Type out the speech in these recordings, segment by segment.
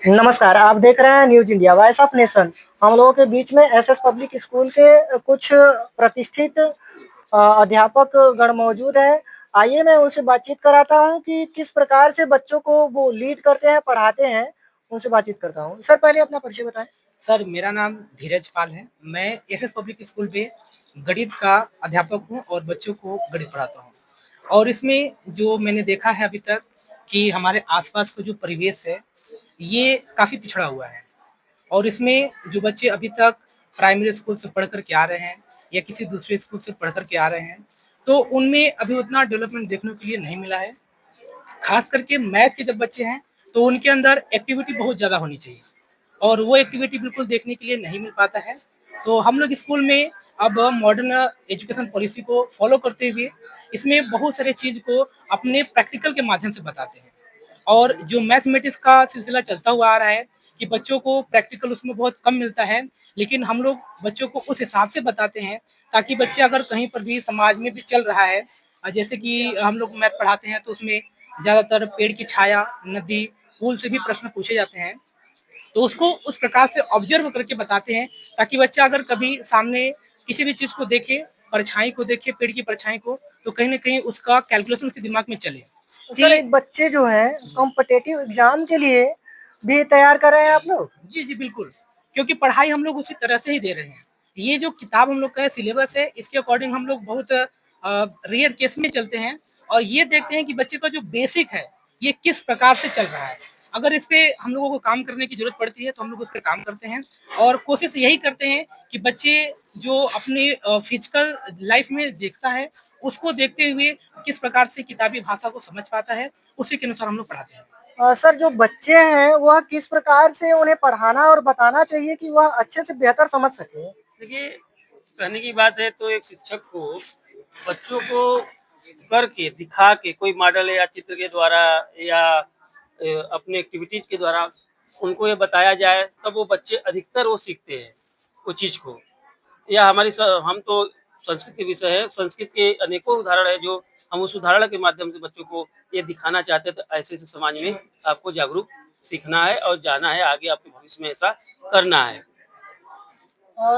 नमस्कार, आप देख रहे हैं news India voice of nation. हम लोगों के बीच में एसएस पब्लिक स्कूल के कुछ प्रतिष्ठित अध्यापक गण मौजूद हैं। आइए मैं उनसे बातचीत कराता हूँ कि किस प्रकार से बच्चों को वो लीड करते हैं, पढ़ाते हैं, उनसे बातचीत करता हूँ। सर पहले अपना परिचय बताएँ? सर, मेरा नाम धीरज पाल है। मैं एसएस पब्लिक स्कूल पे गणित का अध्यापक हूँ और बच्चों को गणित पढ़ाता हूँ। और इसमें जो मैंने देखा है अभी तक कि हमारे आसपास का जो परिवेश है, ये काफ़ी पिछड़ा हुआ है। और इसमें जो बच्चे अभी तक प्राइमरी स्कूल से पढ़ कर के आ रहे हैं या किसी दूसरे स्कूल से पढ़ कर के आ रहे हैं, तो उनमें अभी उतना डेवलपमेंट देखने के लिए नहीं मिला है। खास करके मैथ के जब बच्चे हैं, तो उनके अंदर एक्टिविटी बहुत ज़्यादा होनी चाहिए और वो एक्टिविटी बिल्कुल देखने के लिए नहीं मिल पाता है। तो हम लोग स्कूल में अब मॉडर्न एजुकेशन पॉलिसी को फॉलो करते हुए इसमें बहुत सारे चीज़ को अपने प्रैक्टिकल के माध्यम से बताते हैं। और जो मैथमेटिक्स का सिलसिला चलता हुआ आ रहा है कि बच्चों को प्रैक्टिकल उसमें बहुत कम मिलता है, लेकिन हम लोग बच्चों को उस हिसाब से बताते हैं ताकि बच्चे अगर कहीं पर भी समाज में भी चल रहा है, जैसे कि हम लोग मैथ पढ़ाते हैं तो उसमें ज़्यादातर पेड़ की छाया, नदी, पुल से भी प्रश्न पूछे जाते हैं। तो उसको उस प्रकार से ऑब्जर्व करके बताते हैं ताकि बच्चा अगर कभी सामने किसी भी चीज़ को देखे, परछाई को देखे, पेड़ की परछाई को, तो कहीं न कहीं उसका कैलकुलेशन उसके दिमाग में चले तो सर कि एक बच्चे जो हैं कॉम्पिटिटिव एग्ज़ाम के लिए भी तैयार कर रहे हैं आप लोग? जी, जी, बिल्कुल। क्योंकि पढ़ाई हम लोग उसी तरह से ही दे रहे हैं। ये जो किताब हम लोग का सिलेबस है, इसके अकॉर्डिंग हम लोग बहुत रेयर केस में चलते हैं और ये देखते हैं कि बच्चे का जो बेसिक है, ये किस प्रकार से चल रहा है। अगर इस पे हम लोगों को काम करने की ज़रूरत पड़ती है, तो हम लोग उस पे काम करते हैं और कोशिश यही करते हैं कि बच्चे जो अपनी फिज़िकल लाइफ़ में देखता है, उसको देखते हुए किस प्रकार से किताबी भाषा को समझ पाता है, उसी के अनुसार हम लोग पढ़ाते हैं। सर जो बच्चे हैं वह किस प्रकार से उन्हें पढ़ाना और बताना चाहिए कि वह अच्छे से बेहतर समझ सकें? देखिए, कहने की बात है तो एक शिक्षक को बच्चों को करके, दिखा के कोई मॉडल या चित्र के द्वारा या अपनी एक्टिविटीज़ के द्वारा उनको ये बताया जाए, तब वो बच्चे अधिकतर वो सीखते हैं, वो चीज़ को। या हमारी स हम तो संस्कृत के विषय है, संस्कृत के अनेकों उदाहरण हैं जो हम उस उदाहरण के माध्यम से बच्चों को ये दिखाना चाहते हैं, तो ऐसे-ऐसे समाज में आपको जागरूक सीखना है और जाना है, आगे आपके भविष्य में ऐसा करना है।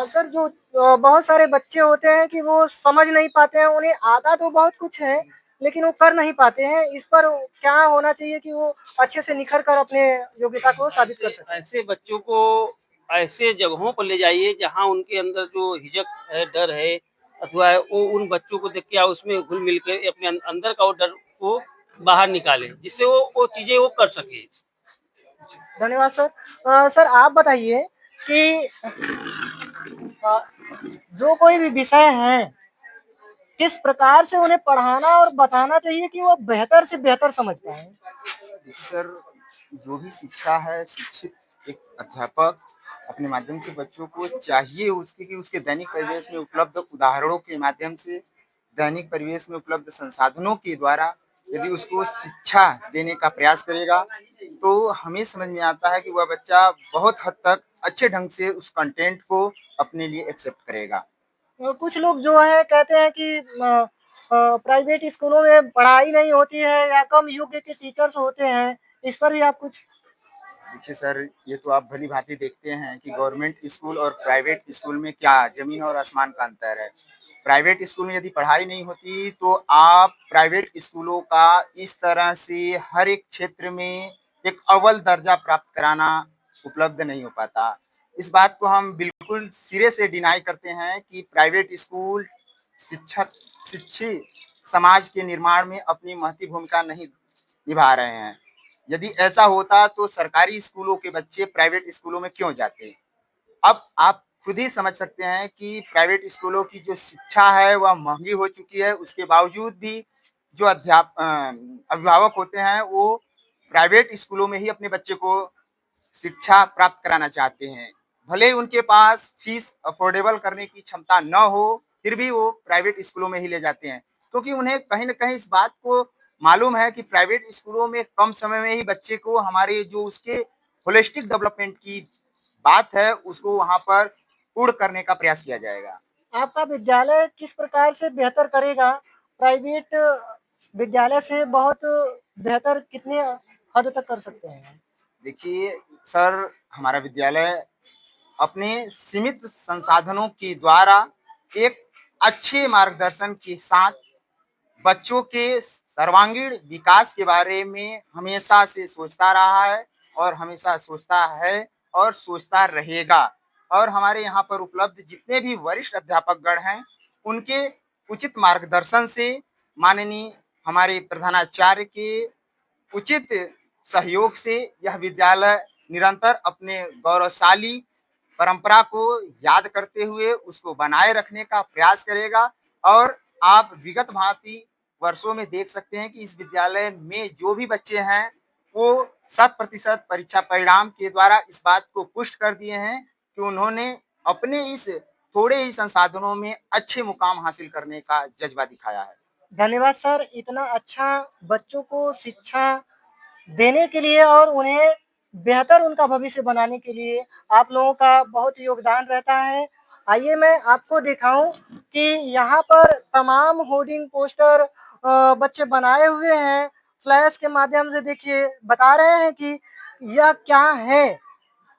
सर जो बहुत सारे बच्चे होते हैं कि वो समझ नहीं पाते हैं, उन्हें आता तो बहुत कुछ है, लेकिन वो कर नहीं पाते हैं। इस पर क्या होना चाहिए कि वो अच्छे से निखर कर अपने योग्यता को साबित कर ऐसे सकें? ऐसे बच्चों को ऐसे जगहों पर ले जाइए जहाँ उनके अंदर जो झिझक है, डर है अथवा वो उन बच्चों को देख के या उसमें घुल-मिल के अपने अंदर का वो डर को बाहर निकालें, जिससे वो चीज़ें वो कर सके। धन्यवाद सर। सर आप बताइए कि अ, जो कोई भी विषय है, किस प्रकार से उन्हें पढ़ाना और बताना चाहिए कि वो बेहतर से बेहतर समझ पाएँ? देखिए सर, जो भी शिक्षा है, शिक्षित एक अध्यापक अपने माध्यम से बच्चों को चाहिए उसके कि उसके दैनिक परिवेश में उपलब्ध उदाहरणों के माध्यम से, दैनिक परिवेश में उपलब्ध संसाधनों के द्वारा यदि उसको शिक्षा देने का प्रयास करेगा, तो हमें समझ में आता है कि वह बच्चा बहुत हद तक अच्छे ढंग से उस कंटेंट को अपने लिए एक्सेप्ट करेगा। कुछ लोग जो है कहते हैं कि प्राइवेट स्कूलों में पढ़ाई नहीं होती है या कम योग्य के टीचर्स होते हैं, इस पर भी आप कुछ देखिए सर, ये तो आप भली-भाँति देखते हैं कि गवर्नमेंट स्कूल और प्राइवेट स्कूल में क्या ज़मीन और आसमान का अंतर है। प्राइवेट स्कूल में यदि पढ़ाई नहीं होती, तो आप प्राइवेट स्कूलों का इस तरह से हर एक क्षेत्र में एक अव्वल दर्जा प्राप्त कराना उपलब्ध नहीं हो पाता। इस बात को हम बिल्कुल सिरे से डिनाई करते हैं कि प्राइवेट स्कूल शिक्षक शिक्षित समाज के निर्माण में अपनी महती भूमिका नहीं निभा रहे हैं। यदि ऐसा होता तो सरकारी स्कूलों के बच्चे प्राइवेट स्कूलों में क्यों जाते? अब आप खुद ही समझ सकते हैं कि प्राइवेट स्कूलों की जो शिक्षा है वह महँगी हो चुकी है, उसके बावजूद भी जो अभिभावक होते हैं वो प्राइवेट स्कूलों में ही अपने बच्चे को शिक्षा प्राप्त कराना चाहते हैं। भले ही उनके पास फीस अफ़ोर्डेबल करने की क्षमता न हो, फिर भी वो प्राइवेट स्कूलों में ही ले जाते हैं। क्योंकि उन्हें कहीं न कहीं इस बात को मालूम है कि प्राइवेट स्कूलों में कम समय में ही बच्चे को हमारे जो उसके होलिस्टिक डेवलपमेंट की बात है, उसको वहाँ पर पूर्ण करने का प्रयास किया जाएगा। आपका विद्यालय किस प्रकार से बेहतर करेगा? प्राइवेट विद्यालय से बहुत बेहतर कितने हद तक कर सकते हैं? देखिए सर, हमारा विद्यालय अपने सीमित संसाधनों के द्वारा एक अच्छे मार्गदर्शन के साथ बच्चों के सर्वांगीण विकास के बारे में हमेशा से सोचता रहा है और हमेशा सोचता है और सोचता रहेगा। और हमारे यहाँ पर उपलब्ध जितने भी वरिष्ठ अध्यापकगण हैं, उनके उचित मार्गदर्शन से, माननीय हमारे प्रधानाचार्य के उचित सहयोग से यह विद्यालय निरंतर अपने गौरवशाली परंपरा को याद करते हुए उसको बनाए रखने का प्रयास करेगा। और आप विगत भांति वर्षों में देख सकते हैं कि इस विद्यालय में जो भी बच्चे हैं, वो 100% परीक्षा परिणाम के द्वारा इस बात को पुष्ट कर दिए हैं कि उन्होंने अपने इस थोड़े ही संसाधनों में अच्छे मुकाम हासिल करने का जज्बा दिखाया है। धन्यवाद सर, इतना अच्छा बच्चों को शिक्षा देने के लिए और उन्हें बेहतर उनका भविष्य बनाने के लिए आप लोगों का बहुत योगदान रहता है। आइए मैं आपको दिखाऊँ कि यहाँ पर तमाम होर्डिंग पोस्टर बच्चे बनाए हुए हैं। फ्लैश के माध्यम से देखिए बता रहे हैं कि यह क्या है।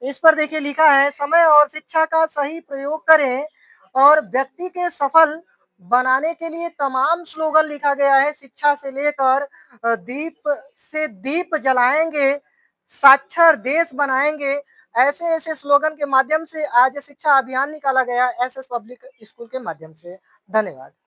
इस पर देखिए लिखा है, समय और शिक्षा का सही प्रयोग करें और व्यक्ति के सफल बनाने के लिए तमाम स्लोगन लिखा गया है। शिक्षा से लेकर दीप से दीप जलाएंगे, साक्षर देश बनाएंगे, ऐसे-ऐसे स्लोगन के माध्यम से आज शिक्षा अभियान निकाला गया एसएस पब्लिक स्कूल के माध्यम से। धन्यवाद।